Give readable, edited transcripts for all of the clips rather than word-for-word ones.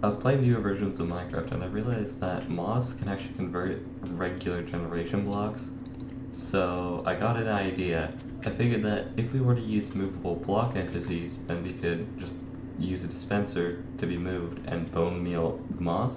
I was playing newer versions of Minecraft and I realized that moss can actually convert regular generation blocks. So I got an idea. I figured that if we were to use movable block entities, then we could just use a dispenser to be moved and bone meal the moss,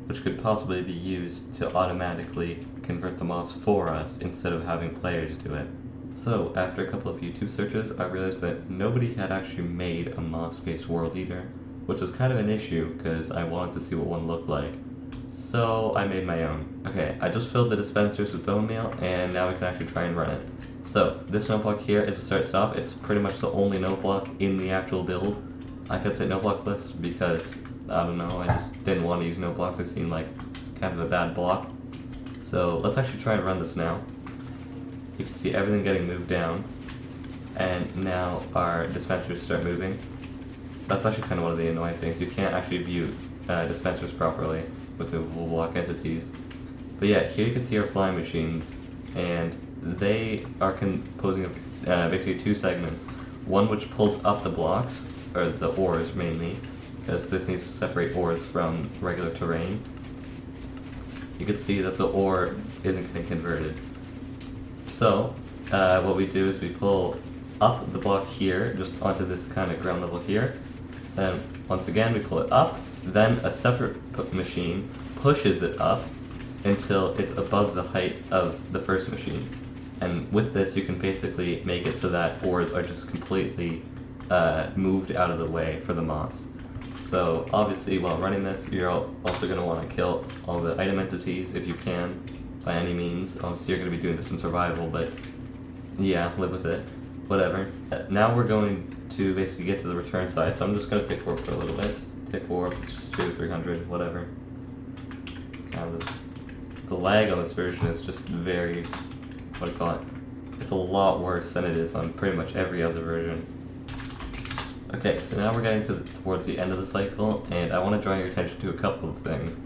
which could possibly be used to automatically convert the moss for us instead of having players do it. So after a couple of YouTube searches, I realized that nobody had actually made a moss-based world eater, which was kind of an issue because I wanted to see what one looked like. So I made my own. Okay, I just filled the dispensers with bone meal, and now we can actually try and run it. So this note block here is a start stop. It's pretty much the only note block in the actual build. I kept it note block list because, I don't know, I just didn't want to use note blocks. It seemed like kind of a bad block. So let's actually try and run this now. You can see everything getting moved down, and now our dispensers start moving. That's actually kind of one of the annoying things. You can't actually view dispensers properly with movable block entities. But yeah, here you can see our flying machines, and they are composing of basically two segments. One which pulls up the blocks, or the ores mainly, because this needs to separate ores from regular terrain. You can see that the ore isn't getting converted. So what we do is we pull up the block here, just onto this kind of ground level here. Then once again we pull it up, then a separate machine pushes it up until it's above the height of the first machine. And with this you can basically make it so that ores are just completely moved out of the way for the moss. So obviously while running this, you're also going to want to kill all the item entities if you can, by any means. Obviously you're going to be doing this in survival, but yeah, live with it. Whatever. Now we're going to basically get to the return side, so I'm just going to tick warp for a little bit. Tick warp, let's just do 300, whatever. The lag on this version is just very, what do you call it? It's a lot worse than it is on pretty much every other version. Okay, so now we're getting towards the end of the cycle, and I want to draw your attention to a couple of things.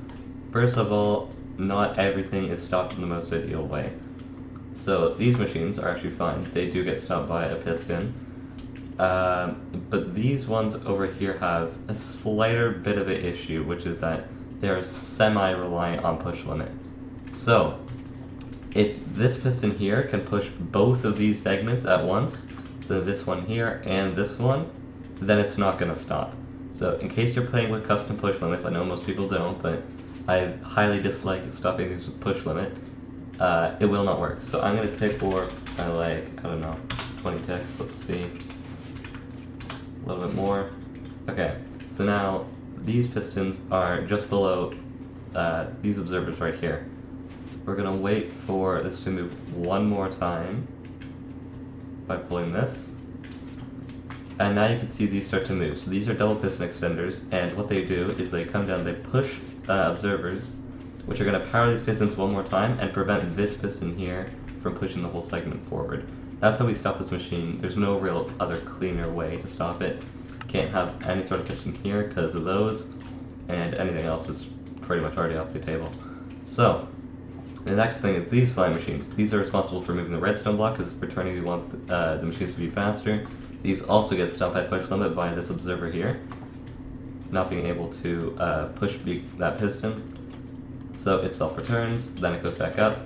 First of all, not everything is stopped in the most ideal way. So these machines are actually fine. They do get stopped by a piston. But these ones over here have a slighter bit of an issue, which is that they're semi-reliant on push limit. So if this piston here can push both of these segments at once, so this one here and this one, then it's not going to stop. So in case you're playing with custom push limits, I know most people don't, but I highly dislike stopping these with push limit. It will not work. So I'm going to tick warp by like, I don't know, 20 ticks, let's see. A little bit more. Okay, so now these pistons are just below these observers right here. We're going to wait for this to move one more time by pulling this. And now you can see these start to move. So these are double piston extenders, and what they do is they come down, they push observers, which are going to power these pistons one more time and prevent this piston here from pushing the whole segment forward. That's how we stop this machine. There's no real other cleaner way to stop it. Can't have any sort of piston here because of those, and anything else is pretty much already off the table. So the next thing is these flying machines. These are responsible for moving the redstone block because returning we want the machines to be faster. These also get stopped by push limit via this observer here, not being able to push that piston. So it self-returns, then it goes back up.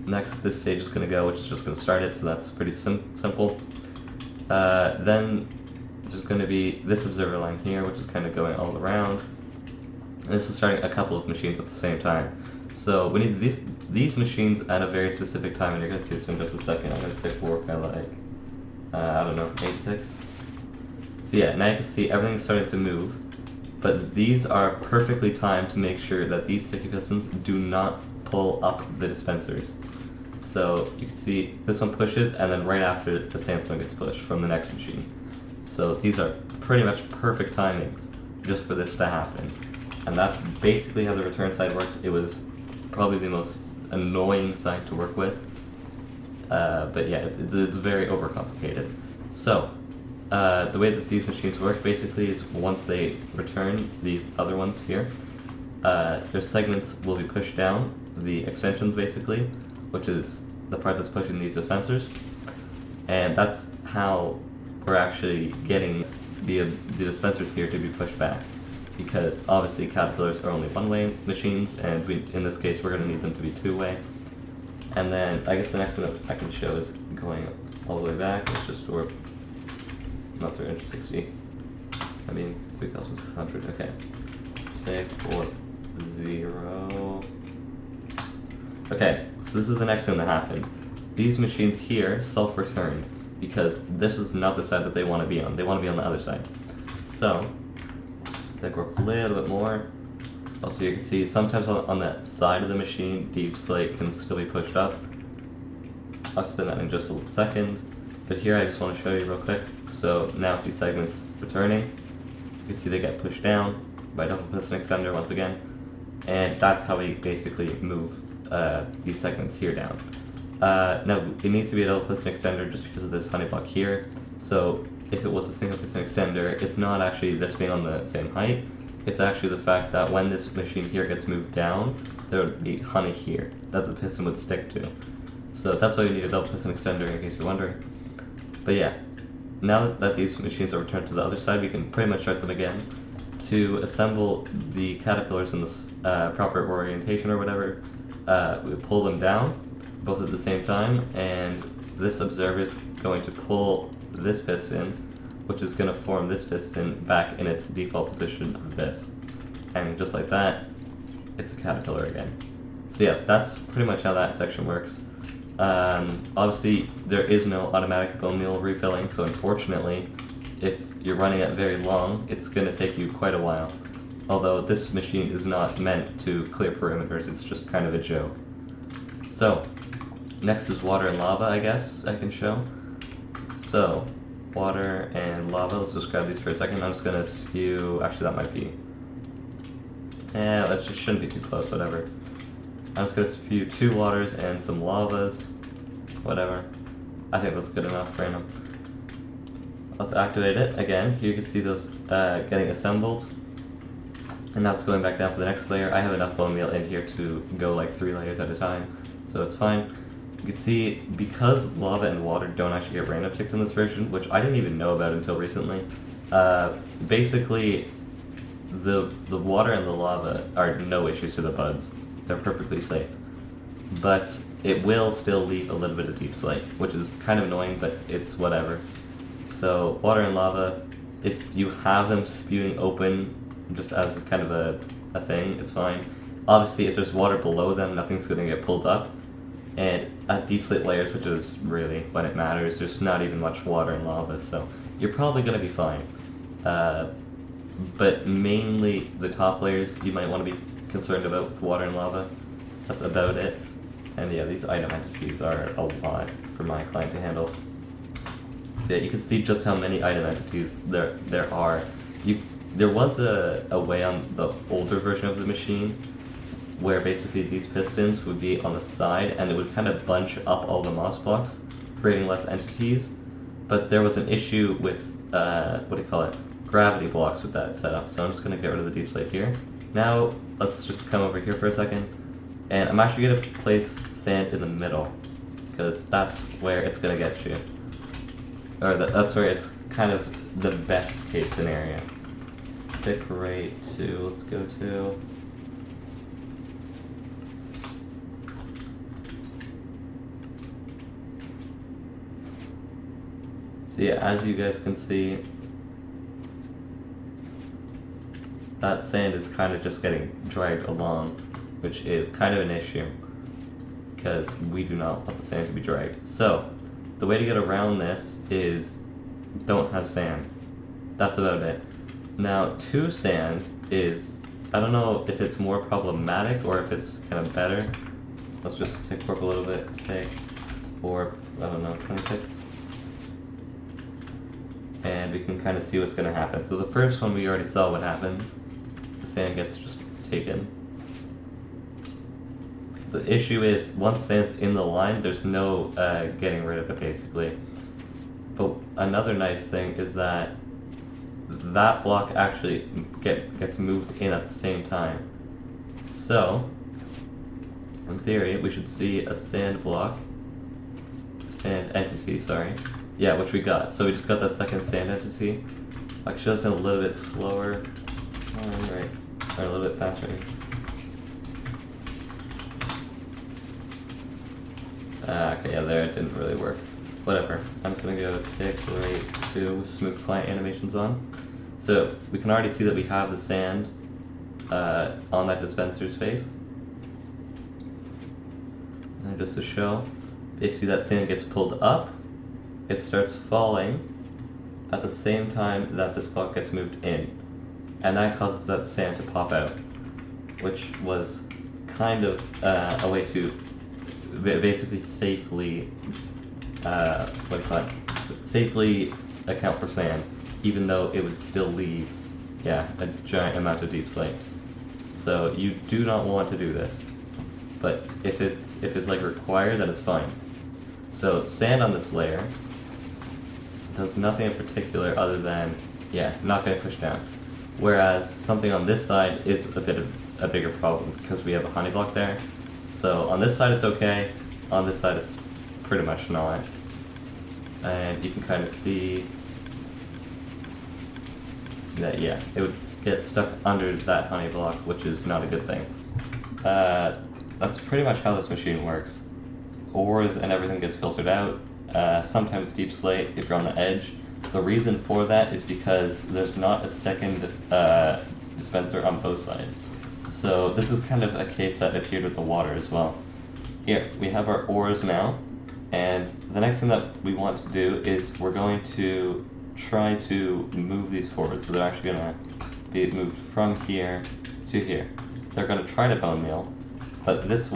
Next, this stage is going to go, which is just going to start it, so that's pretty simple. Then there's going to be this observer line here, which is kind of going all around. And this is starting a couple of machines at the same time. So we need these machines at a very specific time, and you're going to see this in just a second. I'm going to tick warp by like, I don't know, 8 ticks. So yeah, now you can see everything's starting to move, but these are perfectly timed to make sure that these sticky pistons do not pull up the dispensers. So you can see this one pushes, and then right after the sandstone gets pushed from the next machine. So these are pretty much perfect timings just for this to happen. And that's basically how the return side worked. It was probably the most annoying side to work with. But yeah, it's very overcomplicated. So the way that these machines work basically is once they return these other ones here, their segments will be pushed down, the extensions basically, which is the part that's pushing these dispensers. And that's how we're actually getting the dispensers here to be pushed back. because obviously caterpillars are only one-way machines, and in this case we're going to need them to be two-way. And then I guess the next thing that I can show is going all the way back. Let's just store not 360. I mean 3,600. Okay. Take 0. Okay, so this is the next thing that happened. These machines here self-returned because this is not the side that they want to be on. They want to be on the other side. So, take up a little bit more. Also, you can see sometimes on that side of the machine, deep slate can still be pushed up. I'll spin that in just a second. But here I just want to show you real quick. So now with these segments returning, you can see they get pushed down by double piston extender once again. And that's how we basically move these segments here down. Now, it needs to be a double piston extender just because of this honey block here. So if it was a single piston extender, it's not actually this being on the same height. It's actually the fact that when this machine here gets moved down, there would be honey here that the piston would stick to. So that's why you need a double piston extender, in case you're wondering. But yeah, now that these machines are returned to the other side, we can pretty much start them again. To assemble the caterpillars in this proper orientation or whatever, we pull them down, both at the same time, and this observer is going to pull this piston, which is going to form this piston back in its default position of this. And just like that, it's a caterpillar again. So yeah, that's pretty much how that section works. Obviously, there is no automatic bone meal refilling, so unfortunately, if you're running it very long, it's going to take you quite a while. Although this machine is not meant to clear perimeters, it's just kind of a joke. So, next is water and lava, I guess I can show. So, water and lava, let's just grab these for a second. I'm just going to spew, actually that might be, that just shouldn't be too close, whatever. I'm just going to spew 2 waters and some lavas, whatever. I think that's good enough for now. Let's activate it again. Here you can see those getting assembled. And now it's going back down for the next layer. I have enough bone meal in here to go like 3 layers at a time, so it's fine. You can see, because lava and water don't actually get random ticked in this version, which I didn't even know about until recently, basically the water and the lava are no issues to the buds. They're perfectly safe. But it will still leave a little bit of deep slate, which is kind of annoying, but it's whatever. So water and lava, if you have them spewing open just as kind of a thing, it's fine. Obviously, if there's water below them, nothing's going to get pulled up. And at deep slate layers, which is really when it matters, there's not even much water and lava, so you're probably going to be fine. But mainly the top layers you might want to be concerned about with water and lava. That's about it. And yeah, these item entities are a lot for my client to handle. So yeah, you can see just how many item entities there are. There was a way on the older version of the machine where basically these pistons would be on the side and it would kind of bunch up all the moss blocks, creating less entities. But there was an issue with, gravity blocks with that setup. So I'm just going to get rid of the deep slate here. Now, let's just come over here for a second. And I'm actually going to place sand in the middle, because that's where it's going to get you. Or that's where it's kind of the best case scenario. Tick rate 2, let's go to. So yeah, as you guys can see, that sand is kind of just getting dragged along, which is kind of an issue, because we do not want the sand to be dragged. So, the way to get around this is don't have sand. That's about it. Now, 2 sand is, I don't know if it's more problematic or if it's kind of better. Let's just tick warp a little bit, take warp, I don't know, 26. And we can kind of see what's going to happen. So the first one we already saw what happens. The sand gets just taken. The issue is, once sand's in the line, there's no getting rid of it, basically. But another nice thing is that that block actually gets moved in at the same time. So, in theory, we should see a sand entity, sorry. Yeah, which we got. So we just got that second sand entity. I'll show this in a little bit slower. Alright, a little bit faster. Okay, yeah, there it didn't really work. Whatever. I'm just gonna go tick right to smooth client animations on. So we can already see that we have the sand on that dispenser's face. And just to show, basically that sand gets pulled up, it starts falling at the same time that this block gets moved in. And that causes that sand to pop out, which was kind of a way to basically safely, safely account for sand, even though it would still leave, yeah, a giant amount of deep slate. So you do not want to do this, but if it's like required, then it's fine. So sand on this layer does nothing in particular other than, yeah, not going to push down. Whereas something on this side is a bit of a bigger problem because we have a honey block there. So on this side it's okay, on this side it's pretty much not. And you can kind of see that, yeah, it would get stuck under that honey block, which is not a good thing. That's pretty much how this machine works. Ores and everything gets filtered out, sometimes deep slate if you're on the edge. The reason for that is because there's not a second dispenser on both sides. So this is kind of a case that appeared with the water as well. Here, we have our ores now, and the next thing that we want to do is we're going to try to move these forward. So they're actually going to be moved from here to here. They're going to try to bone meal, but this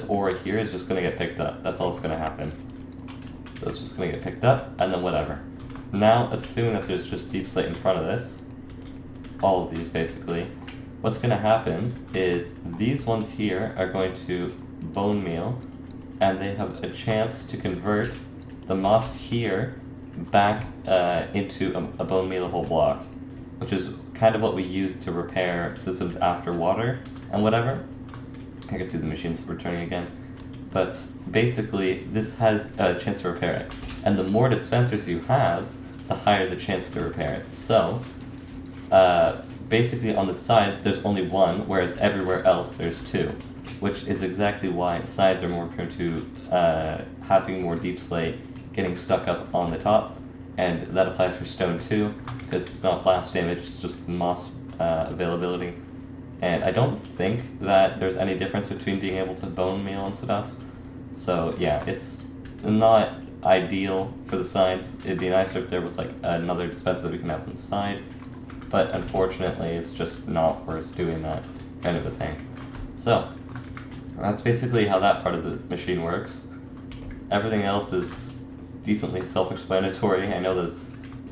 ore here is just going to get picked up. That's all that's going to happen. So it's just going to get picked up, and then whatever. Now, assuming that there's just deep slate in front of this, all of these basically, what's going to happen is these ones here are going to bone meal, and they have a chance to convert the moss here back into a bone mealable block, which is kind of what we use to repair systems after water and whatever. I can see the machines returning again. But basically, this has a chance to repair it. And the more dispensers you have, the higher the chance to repair it. So, basically on the side, there's only one, whereas everywhere else there's two. Which is exactly why sides are more prone to having more deep slate, getting stuck up on the top. And that applies for stone too, because it's not blast damage, it's just moss availability. And I don't think that there's any difference between being able to bone meal and stuff. So yeah, it's not ideal for the sides. It'd be nicer if there was like another dispenser that we can have on the side. But unfortunately, it's just not worth doing that kind of a thing. So, that's basically how that part of the machine works. Everything else is decently self-explanatory. I know that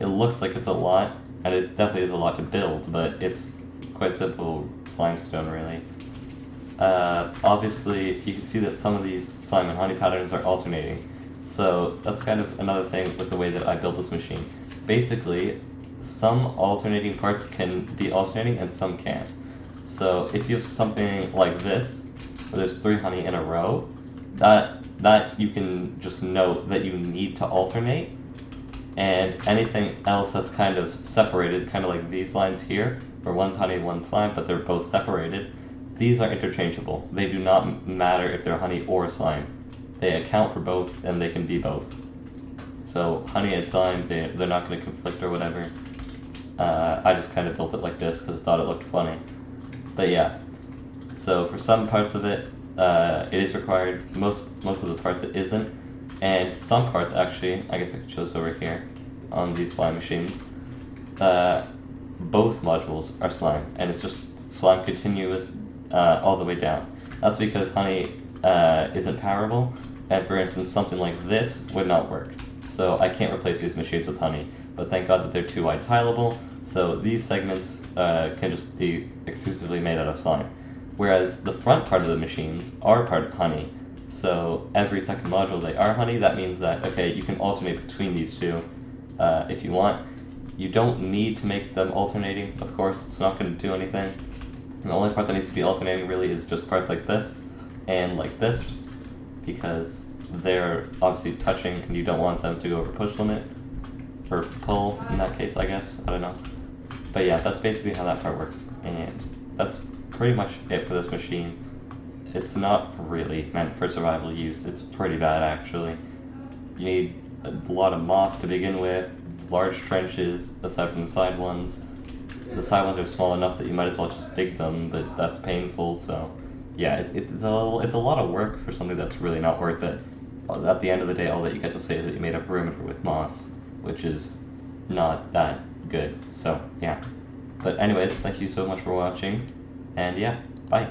it looks like it's a lot, and it definitely is a lot to build, but it's quite simple Slimestone, really. Obviously, you can see that some of these slime and honey patterns are alternating. So that's kind of another thing with the way that I built this machine. Basically, some alternating parts can be alternating and some can't. So if you have something like this, where there's 3 honey in a row, that you can just note that you need to alternate. And anything else that's kind of separated, kind of like these lines here, where one's honey and one's slime, but they're both separated, these are interchangeable. They do not matter if they're honey or slime. They account for both, and they can be both. So honey and slime, they're not going to conflict or whatever. I just kind of built it like this because I thought it looked funny. But yeah, so for some parts of it, it is required. Most of the parts it isn't. And some parts actually, I guess I could show this over here on these fly machines, both modules are slime, and it's just slime continuous all the way down. That's because honey isn't powerable, and for instance something like this would not work. So I can't replace these machines with honey, but thank God that they're 2-wide tileable, so these segments can just be exclusively made out of slime. Whereas the front part of the machines are part honey, so every second module they are honey. That means that, okay, you can alternate between these two if you want. You don't need to make them alternating, of course, it's not going to do anything. And the only part that needs to be alternating really is just parts like this and like this, because they're obviously touching and you don't want them to go over push limit, or pull in that case, I guess, I don't know. But yeah, that's basically how that part works, and that's pretty much it for this machine. It's not really meant for survival use. It's pretty bad, actually. You need a lot of moss to begin with, large trenches aside from the side ones. The side ones are small enough that you might as well just dig them, but that's painful, so yeah, it's a lot of work for something that's really not worth it. At the end of the day, all that you get to say is that you made a perimeter with moss, which is not that good, so yeah. But anyways, thank you so much for watching, and yeah, bye.